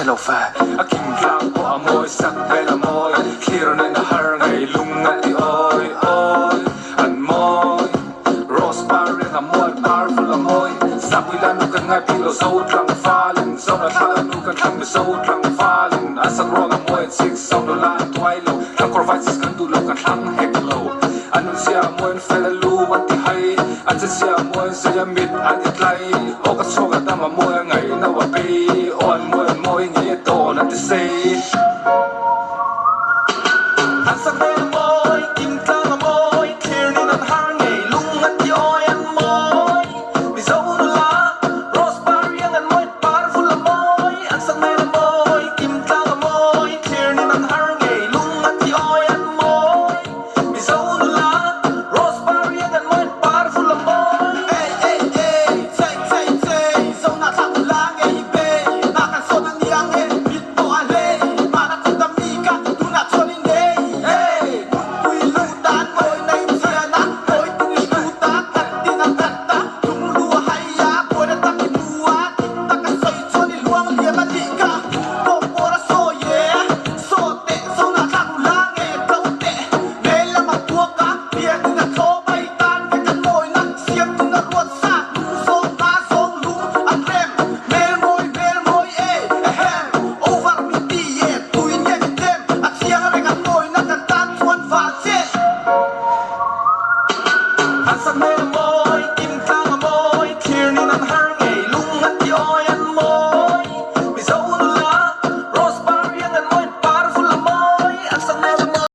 lâu pha kim lao của môi sắc về là môi khi rồi nên har ngày lung ngắt đi ôi ôi anh môi rose bar là môi powerful là môi sắc quy lan cần ngay pilo sâu trăng pha lên sâu là thà nu cần thăng bị sâu trăng pha lên asak ro là môi six sâu đó là twai lâu thăng corvices cần tu lâu cần thăng heck lâu anh sia môi phải là lu wat ti hay anh sẽ sia môi sẽ mít anh ít lại ô cái số cái tâm mà môi ngày nào à bi ôn môi nghĩa to là ti say anh sắc